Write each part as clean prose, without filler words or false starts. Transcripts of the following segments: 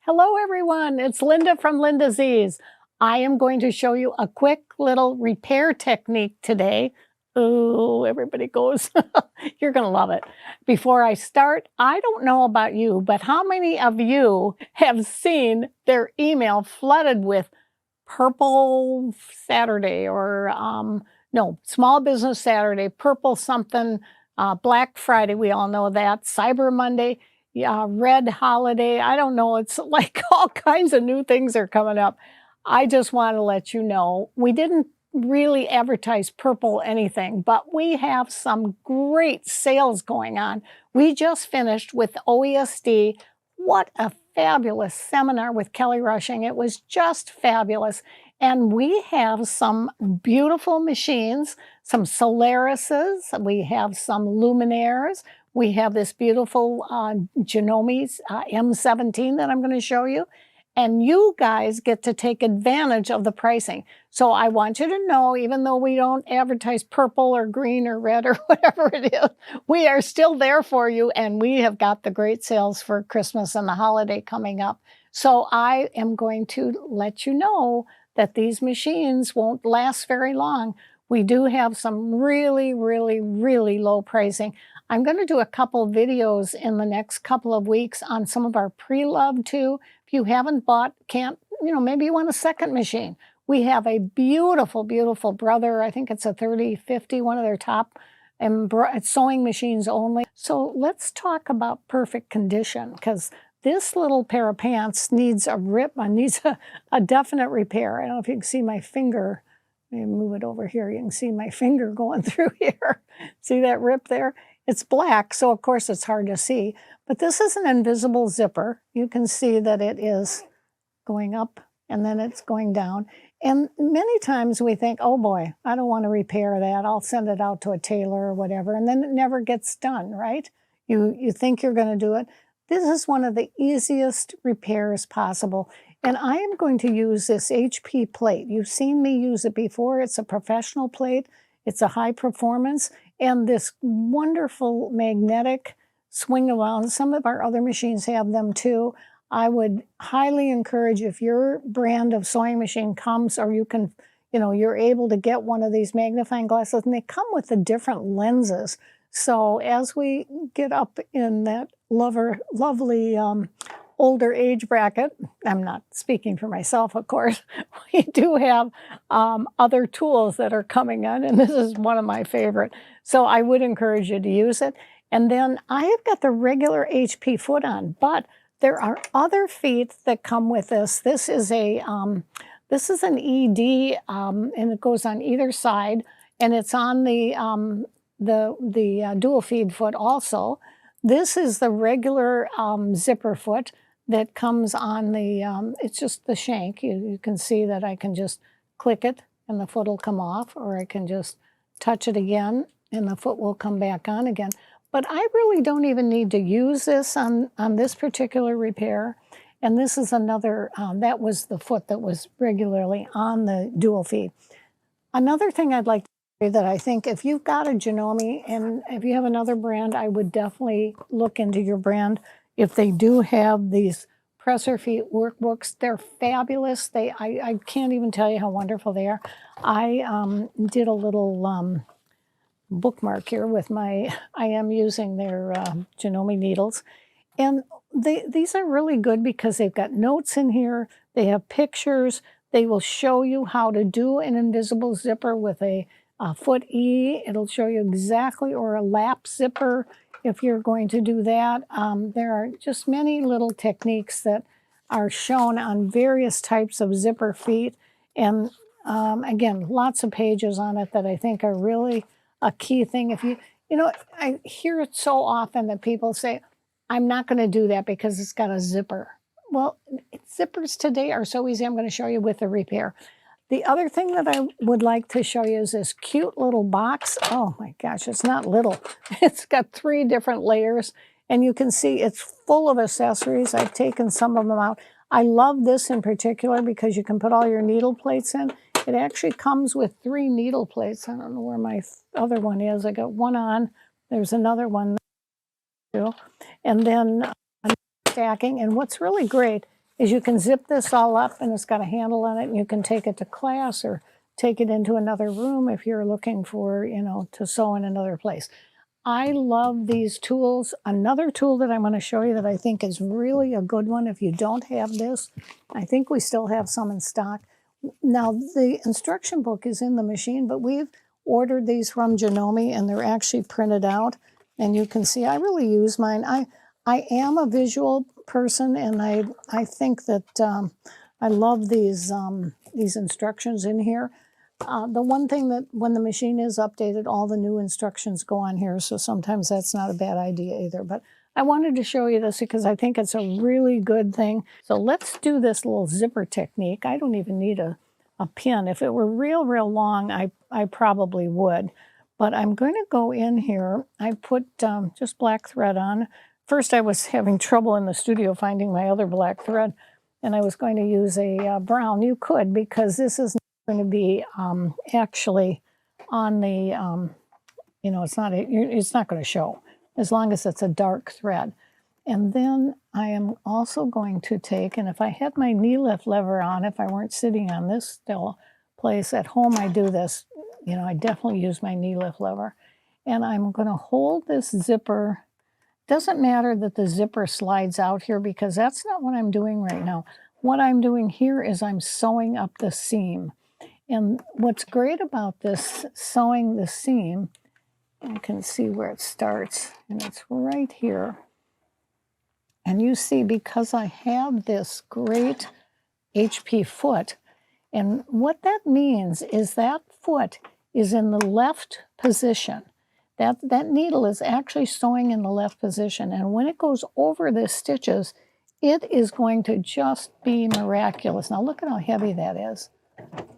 Hello everyone, it's Linda from LindaZ. I am going to show you a quick little repair technique today. Oh, everybody goes, you're gonna love it. Before I start, I don't know about you, but how many of you have seen their email flooded with Purple Saturday or no, Small Business Saturday, Purple something, Black Friday, we all know that, Cyber Monday, yeah, Red Holiday, I don't know, it's like all kinds of new things are coming up. I just want to let you know, we didn't really advertise Purple anything, but we have some great sales going on. We just finished with OESD. What a fabulous seminar with Kelly Rushing. It was just fabulous. And we have some beautiful machines, some Solarises, we have some Luminaires, we have this beautiful Janome M17 that I'm going to show you. And you guys get to take advantage of the pricing. So I want you to know, even though we don't advertise purple or green or red or whatever it is, we are still there for you, and we have got the great sales for Christmas and the holiday coming up. So I am going to let you know that these machines won't last very long. We do have some really, really, really low pricing. I'm going to do a couple videos in the next couple of weeks on some of our pre-loved too. If you haven't bought, maybe you want a second machine. We have a beautiful, beautiful Brother. I think it's a 3050, one of their top sewing machines only. So let's talk about perfect condition, because this little pair of pants needs a definite repair. I don't know if you can see my finger. Let me move it over here. You can see my finger going through here. See that rip there? It's black, so of course it's hard to see. But this is an invisible zipper. You can see that it is going up and then it's going down. And many times we think, oh boy, I don't want to repair that. I'll send it out to a tailor or whatever. And then it never gets done, right? You think you're going to do it. This is one of the easiest repairs possible. And I am going to use this HP plate. You've seen me use it before. It's a professional plate. It's a high performance. And this wonderful magnetic swing around. Some of our other machines have them too. I would highly encourage, if your brand of sewing machine comes, or you can, you're able to get one of these magnifying glasses, and they come with the different lenses. So as we get up in that lovely older age bracket, I'm not speaking for myself, of course, we do have other tools that are coming in, and this is one of my favorite. So I would encourage you to use it. And then I have got the regular HP foot on, but there are other feet that come with this. This is an ED, and it goes on either side, and it's on the dual feed foot also. This is the regular zipper foot that comes on the, it's just the shank. You can see that I can just click it and the foot will come off, or I can just touch it again and the foot will come back on again. But I really don't even need to use this on this particular repair. And this is another, that was the foot that was regularly on the dual feed. Another thing I'd like to say, that I think if you've got a Janome, and if you have another brand, I would definitely look into your brand. If they do have these presser feet workbooks, they're fabulous. I can't even tell you how wonderful they are. I did a little bookmark here with I am using their Janome needles. And these are really good because they've got notes in here, they have pictures, they will show you how to do an invisible zipper with a foot E. It'll show you exactly, or a lap zipper if you're going to do that. There are just many little techniques that are shown on various types of zipper feet. And again, lots of pages on it that I think are really a key thing. If I hear it so often that people say, I'm not going to do that because it's got a zipper. Well, zippers today are so easy. I'm going to show you with the repair. The other thing that I would like to show you is this cute little box. Oh my gosh, it's not little. It's got 3 different layers, and you can see it's full of accessories. I've taken some of them out. I love this in particular because you can put all your needle plates in. It actually comes with 3 needle plates. I don't know where my other one is. I got one on. There's another one too. And then stacking. And what's really great is you can zip this all up, and it's got a handle on it, and you can take it to class or take it into another room if you're looking for, you know, to sew in another place. I love these tools. Another tool that I'm going to show you that I think is really a good one if you don't have this, I think we still have some in stock. Now, the instruction book is in the machine, but we've ordered these from Janome, and they're actually printed out. And you can see I really use mine. I am a visual person, and I think that I love these instructions in here. The one thing that when the machine is updated, all the new instructions go on here, so sometimes that's not a bad idea either. But I wanted to show you this because I think it's a really good thing. So let's do this little zipper technique. I don't even need a pin. If it were real long, I probably would. But I'm going to go in here. I put just black thread on. First, I was having trouble in the studio finding my other black thread, and I was going to use a brown. You could, because this is going to be actually on the, you know, it's not going to show as long as it's a dark thread. And then I am also going to take, and if I had my knee lift lever on, if I weren't sitting on this still place at home, I do this, you know, I definitely use my knee lift lever. And I'm going to hold this zipper. Doesn't matter that the zipper slides out here because that's not what I'm doing right now. What I'm doing here is I'm sewing up the seam. And what's great about this sewing the seam, you can see where it starts, and it's right here. And you see, because I have this great HP foot, and what that means is that foot is in the left position. That needle is actually sewing in the left position, and when it goes over the stitches, it is going to just be miraculous. Now look at how heavy that is.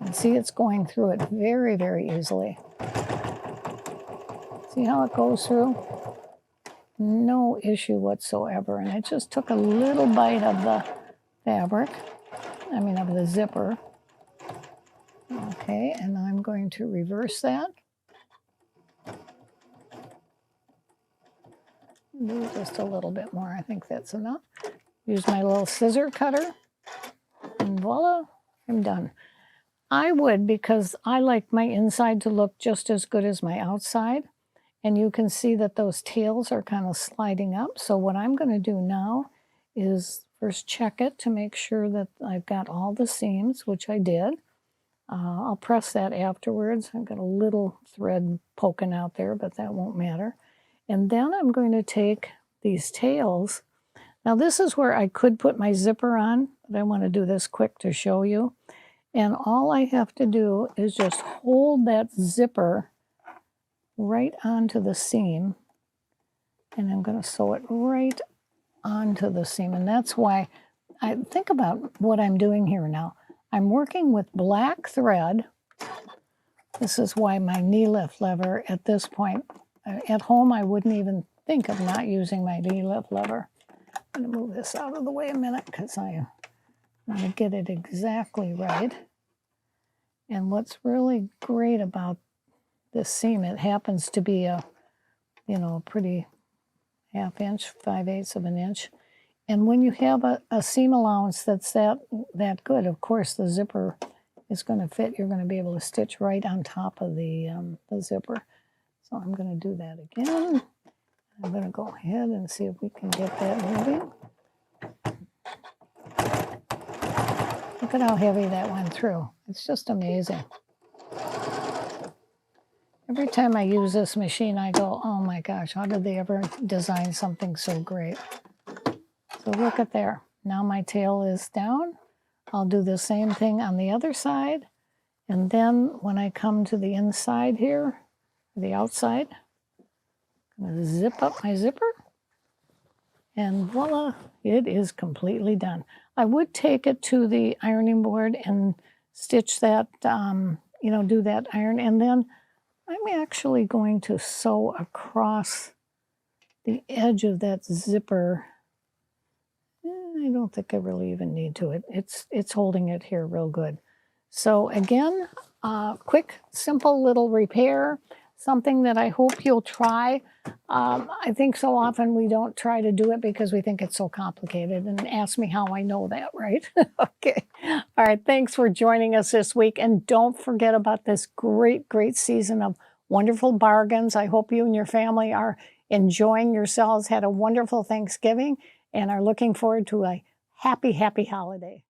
And see, it's going through it very easily. See how it goes through? No issue whatsoever. And it just took a little bite of the fabric, of the zipper. Okay, and I'm going to reverse that. Do just a little bit more. I think that's enough. Use my little scissor cutter, and voila, I'm done. I would, because I like my inside to look just as good as my outside. And you can see that those tails are kind of sliding up. So what I'm going to do now is first check it to make sure that I've got all the seams, which I did. I'll press that afterwards. I've got a little thread poking out there, but that won't matter. And then I'm going to take these tails. Now this is where I could put my zipper on, but I want to do this quick to show you. And all I have to do is just hold that zipper right onto the seam, and I'm going to sew it right onto the seam. And that's why I think about what I'm doing here now. I'm working with black thread. This is why my knee lift lever at this point, at home I wouldn't even think of not using my knee lift lever. I'm going to move this out of the way a minute because I want to get it exactly right. And what's really great about this seam, it happens to be a, pretty ½ inch, 5/8 of an inch. And when you have a seam allowance that's that good, of course the zipper is going to fit. You're going to be able to stitch right on top of the zipper. So I'm going to do that again. I'm going to go ahead and see if we can get that moving. Look at how heavy that went through. It's just amazing. Every time I use this machine, I go, oh my gosh, how did they ever design something so great? So look at there. Now my tail is down. I'll do the same thing on the other side. And then when I come to the inside here, the outside, I'm going to zip up my zipper. And voila, it is completely done. I would take it to the ironing board and stitch that, do that iron. And then I'm actually going to sew across the edge of that zipper. I don't think I really even need to. It's holding it here real good. So again, quick, simple little repair. something that I hope you'll try. I think so often we don't try to do it because we think it's so complicated. And ask me how I know that, right? Okay. All right. Thanks for joining us this week. And don't forget about this great, great season of wonderful bargains. I hope you and your family are enjoying yourselves, had a wonderful Thanksgiving, and are looking forward to a happy, happy holiday.